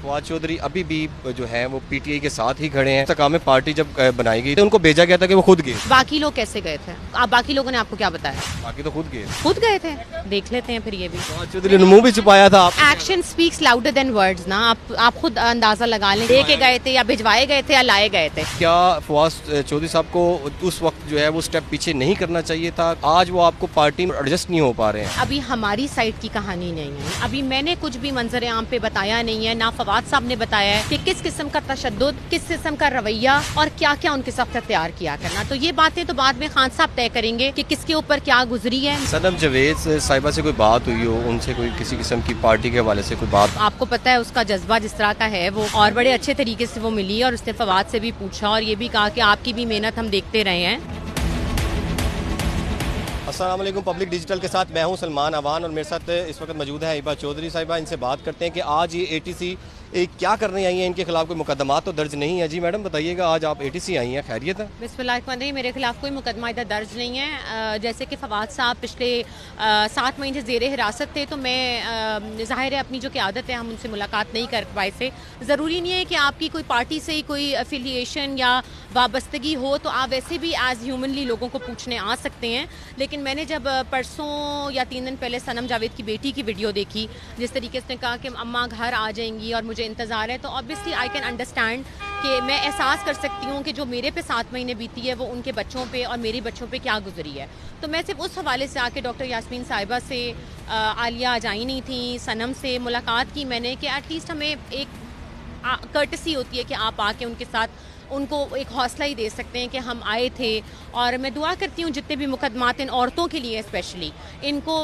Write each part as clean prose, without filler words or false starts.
फवाद चौधरी अभी भी जो है वो पीटीआई के साथ ही खड़े हैं। इस्तेकाम पार्टी जब बनाई गई तो उनको भेजा गया था कि वो खुद गए। बाकी लोग कैसे गए थे? आप बाकी लोगों ने आपको क्या बताया? बाकी तो खुद गए थे। देख लेते हैं फिर ये भी। फवाद चौधरी ने मुंह भी छुपाया था। Action speaks louder than words ना। आप खुद अंदाजा लगा लें, लेके गए थे या भिजवाए गए थे या लाए गए थे। क्या फवाद चौधरी साहब को उस वक्त जो है वो स्टेप पीछे नहीं करना चाहिए था? आज वो आपको पार्टी में एडजस्ट नहीं हो पा रहे हैं। अभी हमारी साइड की कहानी नहीं है। अभी मैंने कुछ भी मंजर आम पे बताया नहीं है, ना फवाद साहब ने बताया है कि किस किस्म का तशद्दुद, किस किस्म का रवैया और क्या क्या उनके साथ तैयार किया करना। तो ये बातें तो बाद में खान साहब तय करेंगे कि किसके ऊपर क्या गुजरी है। सनम जावेद साहिबा से कोई बात हुई हो, उनसे कोई किसी किस्म की पार्टी के हवाले से कोई बात? आपको पता है उसका जज्बा जिस तरह का है वो, और बड़े अच्छे तरीके से वो मिली और उसने फवाद से भी पूछा और ये भी कहा कि आपकी भी मेहनत हम देखते रहे हैं। अस्सलाम वालेकुम। पब्लिक डिजिटल के साथ मैं हूं सलमान अवान और मेरे साथ इस वक्त मौजूद है हिबा चौधरी साहिबा। इनसे बात करते हैं कि आज ये एटीसी क्या करने आई हैं, इनके खिलाफ कोई मुकदमा तो दर्ज नहीं है। जी मैडम बताइएगा, आज आप एटीसी आई हैं, खैरियत है? बिस्मिल्लाह, मेरे खिलाफ कोई मुकदमा इधर दर्ज नहीं है। जैसे कि फवाद साहब पिछले 7 महीने ज़ेरे हिरासत थे तो मैं ज़ाहिर है अपनी जो क़यादत है हम उनसे मुलाकात नहीं कर पाए थे। ज़रूरी नहीं है कि आपकी कोई पार्टी से कोई एफिलिएशन या वाबस्तगी हो तो आप वैसे भी एज ह्यूमनली लोगों को पूछने आ सकते हैं। लेकिन मैंने जब परसों या 3 दिन पहले सनम जावेद की बेटी की वीडियो देखी, जिस तरीके से कहा कि अम्मा घर आ जाएंगी और मुझे इंतज़ार है, तो ऑब्वियसली आई कैन अंडरस्टैंड कि मैं एहसास कर सकती हूँ कि जो मेरे पे 7 महीने बीती है वो उनके बच्चों पे और मेरे बच्चों पे क्या गुजरी है। तो मैं सिर्फ उस हवाले से आके डॉक्टर यास्मीन साहिबा से, आलिया जाई नहीं थी, सनम से मुलाकात की मैंने कि एटलीस्ट हमें एक कर्टसी होती है कि आप आके उनके साथ उनको एक हौसला ही दे सकते हैं कि हम आए थे। और मैं दुआ करती हूँ जितने भी मुकदमात इन औरतों के लिए स्पेशली, इनको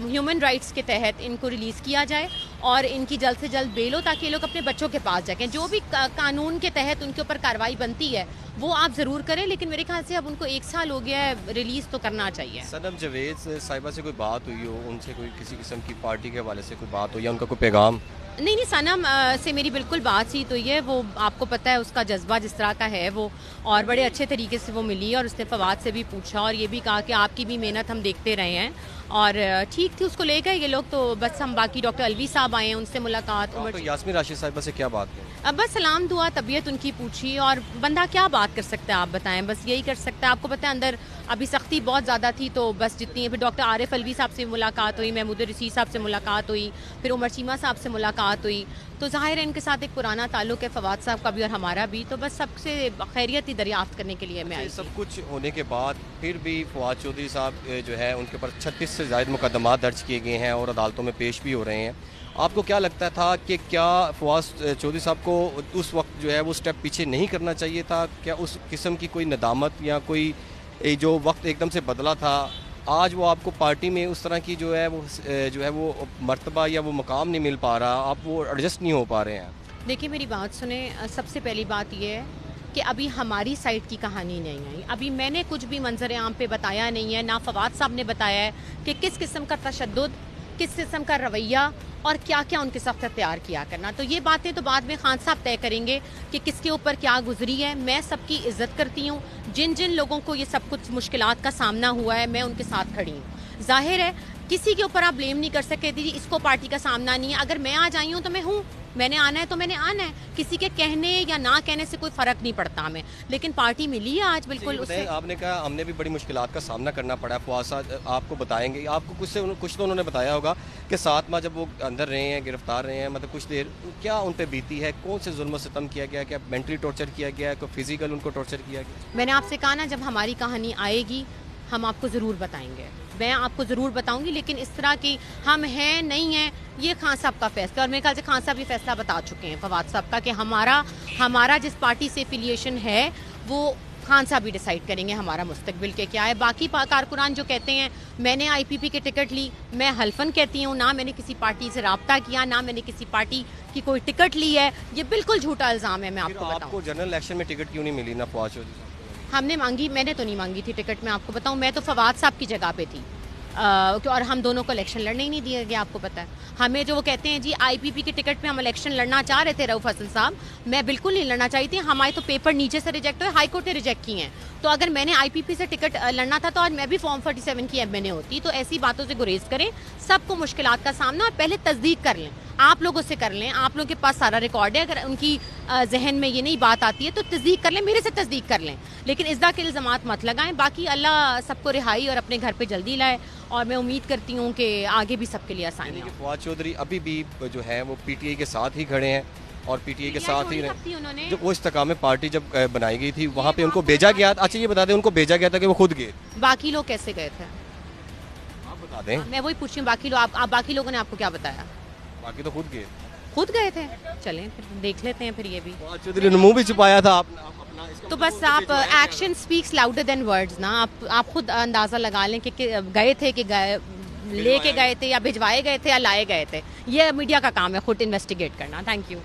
ह्यूमन राइट्स के तहत इनको रिलीज़ किया जाए और इनकी जल्द से जल्द बेल हो ताकि ये लोग अपने बच्चों के पास जाएं। जो भी कानून के तहत उनके ऊपर कार्रवाई बनती है वो आप ज़रूर करें, लेकिन मेरे ख्याल से अब उनको 1 साल हो गया है, रिलीज़ तो करना चाहिए। सनम जावेद साहिबा से कोई बात हुई हो, उनसे कोई किसी किस्म की पार्टी के हवाले से कोई बात हो या उनका कोई पैगाम? नहीं, सनम से मेरी बिल्कुल बातचीत हुई है। वो आपको पता है उसका जज्बा जिस तरह का है वो, और बड़े अच्छे तरीके से वो मिली और उसने फवाद से भी पूछा और ये भी कहा कि आपकी भी मेहनत हम देखते रहे हैं और ठीक थी। उसको ले गए ये लोग, तो बस हम बाकी डॉक्टर अलवी साहब आए हैं, उनसे मुलाकात। तो यास्मीन राशिद साहिबा से क्या बात है? अब बस सलाम दुआ तबीयत उनकी पूछी और बंदा क्या बात कर सकता है आप बताएं, बस यही कर सकता है। आपको पता है अंदर अभी सख्ती बहुत ज़्यादा थी तो बस जितनी है। फिर डॉक्टर आरिफ अलवी साहब से मुलाकात हुई, महमूद रशीद साहब से मुलाकात हुई, फिर उमर चीमा साहब से मुलाकात हुई। तो ज़ाहिर है इनके साथ एक पुराना ताल्लुक़ है फवाद साहब का भी और हमारा भी, तो बस सबसे खैरियत ही दरियाफ्त करने के लिए मैं आई। सब कुछ होने के बाद फिर भी फवाद चौधरी साहब जो है उनके ऊपर 36 से ज़ायद मुकदमा दर्ज किए गए हैं और अदालतों में पेश भी हो रहे हैं। आपको क्या लगता था कि क्या फवाद चौधरी साहब को उस वक्त जो है वो स्टेप पीछे नहीं करना चाहिए था? क्या उस किस्म की कोई नदामत या कोई जो वक्त एकदम से बदला था, आज वो आपको पार्टी में उस तरह की जो है वो मर्तबा या वो मकाम नहीं मिल पा रहा, आप वो एडजस्ट नहीं हो पा रहे हैं? देखिए मेरी बात सुने, सबसे पहली बात ये है कि अभी हमारी साइड की कहानी नहीं आई। अभी मैंने कुछ भी मंजर आम पे बताया नहीं है, ना फवाद साहब ने बताया है कि किस किस्म का तशद्दुद, किस किस्म का रवैया और क्या क्या उनके साथ तैयार किया करना। तो ये बातें तो बाद में खान साहब तय करेंगे कि किसके ऊपर क्या गुजरी है। मैं सबकी इज्जत करती हूँ, जिन जिन लोगों को ये सब कुछ मुश्किलात का सामना हुआ है मैं उनके साथ खड़ी हूँ। जाहिर है किसी के ऊपर आप ब्लेम नहीं कर सकते थी इसको पार्टी का सामना नहीं है। अगर मैं आज आई हूँ तो मैं हूँ, मैंने आना है तो मैंने आना है, किसी के कहने या ना कहने से कोई फ़र्क नहीं पड़ता हमें, लेकिन पार्टी मिली है आज बिल्कुल उससे। आपने कहा हमने भी बड़ी मुश्किलात का सामना करना पड़ा। फवाद साहब आपको बताएंगे, आपको कुछ तो उन्होंने बताया होगा कि 7 माह जब वो अंदर रहे हैं, गिरफ्तार रहे हैं, मतलब कुछ देर क्या उन पर बीती है, कौन से जुल्म सितम किया गया, क्या मेंटली टॉर्चर किया गया, कोई फिजिकल उनको टॉर्चर किया गया? मैंने आपसे कहा ना, जब हमारी कहानी आएगी हम आपको ज़रूर बताएंगे, मैं आपको ज़रूर बताऊंगी। लेकिन इस तरह की हम हैं नहीं हैं ये खान साहब का फैसला, और मेरे ख्याल से खान साहब ये फैसला बता चुके हैं फवाद साहब का कि हमारा जिस पार्टी से एफिलिएशन है वो खान साहब भी डिसाइड करेंगे हमारा मुस्तकबिल के क्या है। बाकी कारकुनान जो कहते हैं मैंने आईपीपी की टिकट ली, मैं हल्फन कहती हूँ, ना मैंने किसी पार्टी से रब्ता किया, ना मैंने किसी पार्टी की कोई टिकट ली है, ये बिल्कुल झूठा इल्ज़ाम है। मैं आपको बताऊँ, आपको जनरल इलेक्शन में टिकट क्यों नहीं मिली ना फवाद चौधरी? हमने मांगी, मैंने तो नहीं मांगी थी टिकट। मैं आपको बताऊं, मैं तो फवाद साहब की जगह पे थी और हम दोनों को इलेक्शन लड़ने ही नहीं दिया गया। आपको पता है हमें जो वो कहते हैं जी आईपीपी की टिकट पे हम इलेक्शन लड़ना चाह रहे थे रऊफ हसन साहब, मैं बिल्कुल नहीं लड़ना चाहती थी। हमारे तो पेपर नीचे से रिजेक्ट हुए, हाई कोर्ट ने रिजेक्ट किए हैं। तो अगर मैंने आईपीपी से टिकट लड़ना था तो आज मैं भी फॉर्म 47 की एमएनए होती। तो ऐसी बातों से गुरेज करें, सबको मुश्किलात का सामना, और पहले तस्दीक कर लें। آپ لوگ اس سے کر لیں, آپ لوگوں کے پاس سارا ریکارڈ ہے. اگر ان کی ذہن میں یہ نہیں بات آتی ہے تو تصدیق کر لیں, میرے سے تصدیق کر لیں, لیکن ازدہ کے الزامات مت لگائیں. باقی اللہ سب کو رہائی اور اپنے گھر پہ جلدی لائے, اور میں امید کرتی ہوں کہ آگے بھی سب کے لیے آسانی ہو. فواد چودھری ابھی بھی جو ہے وہ پی ٹی آئی کے ساتھ ہی کھڑے ہیں, اور پی ٹی آئی کے ساتھ ہی رہے. جب وہ استقامت پارٹی جب بنائی گئی تھی وہاں پہ ان کو بھیجا گیا. اچھا یہ بتا دیں ان کو بھیجا گیا تھا کہ وہ خود گئے, باقی لوگ کیسے گئے تھے آپ بتا دیں. میں وہی پوچھ رہی ہوں, باقی لوگ باقی لوگوں نے آپ کو کیا بتایا؟ باقی تو خود گئے, خود گئے تھے. چلیں پھر دیکھ لیتے ہیں پھر یہ بھی. فواد چودھری نے منہ بھی چھپایا تھا اپنا. تو بس آپ action speaks louder than words نا. آپ خود اندازہ لگا لیں کہ گئے تھے کہ لے کے گئے تھے یا بھجوائے گئے تھے یا لائے گئے تھے. یہ میڈیا کا کام ہے خود انویسٹیگیٹ کرنا. Thank you.